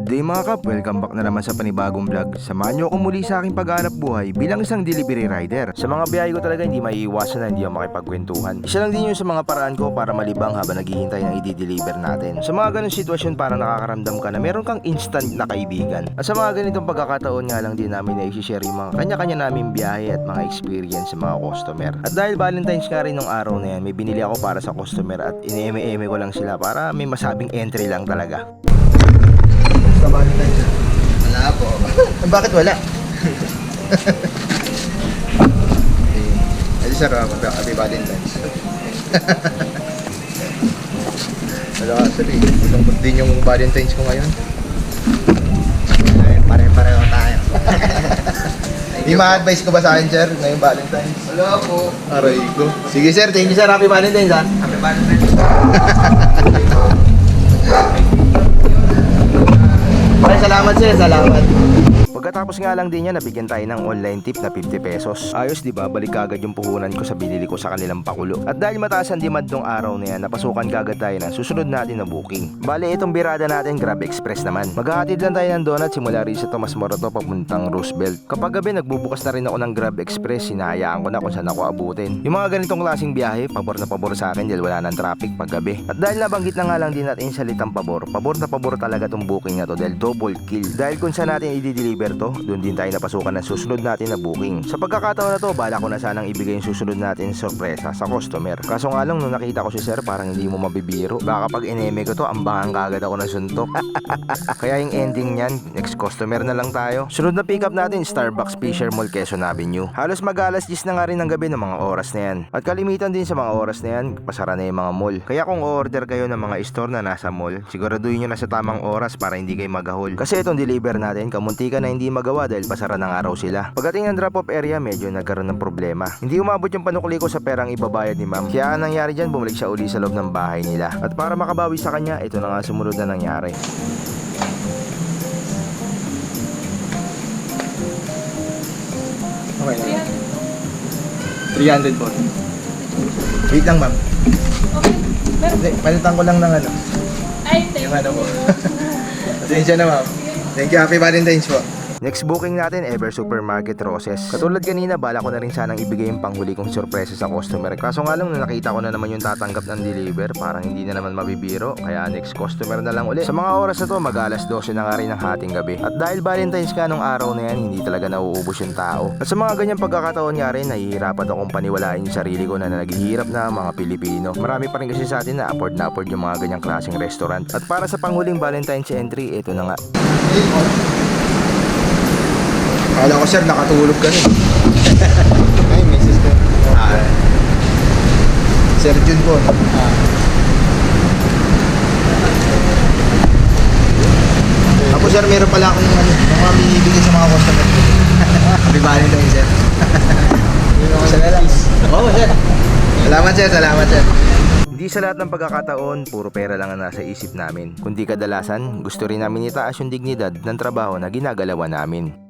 Good day mga kap, welcome back na naman sa panibagong vlog. Samahan nyo ako muli sa aking paghanap buhay bilang isang delivery rider. Sa mga biyahe ko talaga hindi maiiwasan na hindi ako makipagkwentuhan. Isa lang din yun sa mga paraan ko para malibang habang naghihintay ng i-deliver natin. Sa mga ganun sitwasyon para nakakaramdam ka na meron kang instant na kaibigan. At sa mga ganitong pagkakataon nga lang din namin na i-share yung mga kanya-kanya naming biyahe at mga experience sa mga customer. At dahil Valentine's nga rin nung araw na yan, may binili ako para sa customer at ine-eme ko lang sila para may masabing entry lang talaga. Sa Valentine's. Wala po. Bakit wala? Eh, sir, happy Valentine's. Wala ka sir eh. Lungkot din yung Valentine's ko ngayon. Pare-pareho tayo. May ma-advise ko ba sa akin sir ngayong Valentine's? Wala po. Aray ko. Sige sir, thank you sir. Happy Valentine's ha. Happy Valentine's. Maraming salamat sir, salamat. Pagkatapos nga lang din yan, nabigyan tayo ng online tip na 50 pesos. Ayos diba, balik kagad yung puhunan ko sa binili ko sa kanilang pakulo. At dahil mataas ang demand nung araw na yan, napasukan kagad tayo ng susunod natin na booking. Bale, itong birada natin, Grab Express naman. Maghahatid lang tayo ng donut simula rin sa Tomas Morato papuntang Roosevelt. Kapag gabi, nagbubukas na rin ako ng Grab Express, sinahayaan ko na kung saan ako abutin. Yung mga ganitong klaseng biyahe, pabor na pabor sa akin dahil wala ng traffic pag gabi. At dahil nabanggit na nga lang din natin sa salitang pabor na pabor talaga tong booking na to dahil double kill. Dahil kung saan natin i-deliver to, doon din tayo napasukan ng susunod natin na booking. Sa pagkakataon na to, bala ko na sanang ibigay yung susunod natin sorpresa sa customer. Kaso nga lang, nung nakita ko si sir, parang hindi mo mabibiro. Baka pag ineme ko to, ambangan kagad ako ng suntok. Kaya yung ending niyan, next customer na lang tayo. Sunod na pick up natin, Starbucks Fisher Mall, Quezon Avenue. Halos mag-alas 10 na nga rin ng gabi ng mga oras na yan. At kalimitan din sa mga oras na yan, pasara na yung mga mall. Kaya kung order kayo ng mga store na nasa mall, siguraduhin nyo na sa tamang oras para hindi kayo magahol. Kasi itong deliver natin, kamunti ka na hindi magawa dahil pasara ng araw sila. Pagdating ng drop-off area, medyo nagkaroon ng problema. Hindi umabot yung panukli ko sa perang ibabayad ni ma'am. Kaya nangyari dyan, bumalik siya uli sa loob ng bahay nila. At para makabawi sa kanya, ito na nga sumunod na nangyari. Okay na. 300 po. Wait lang ma'am. Okay. Hindi, palitan ko lang ng ano. Ay, thank Yung ano po. you. Pasensya na ma'am. Thank you, happy Valentine's po. Next booking natin, Ever Supermarket Roses. Katulad kanina, bala ko na rin sanang ibigay yung panghuli kong sorpresa sa customer. Kaso nga lang, nung nakita ko na naman yung tatanggap ng deliver, parang hindi na naman mabibiro. Kaya next customer na lang ulit. Sa mga oras na to, mag-alas 12 na nga rin ng hating gabi. At dahil Valentine's ka nung araw na yan, hindi talaga nauubos yung tao. At sa mga ganyang pagkakataon nga rin, nahihirapan akong paniwalain yung sarili ko na naghihirap na mga Pilipino. Marami pa rin kasi sa atin na afford yung mga ganyang klaseng restaurant. At para sa panghuling Valentine's entry, ito na nga. Akala ko sir, nakatulog ka rin. Ay, may sister. Sir Jun po. Ako sir, meron pala akong mga binibigay sa mga customer. Happy Valentine's sir. Oo sir. Salamat sir, salamat sir. Hindi sa lahat ng pagkakataon, puro pera lang ang nasa isip namin. Kundi kadalasan, gusto rin namin itaas yung dignidad ng trabaho na ginagalawan namin.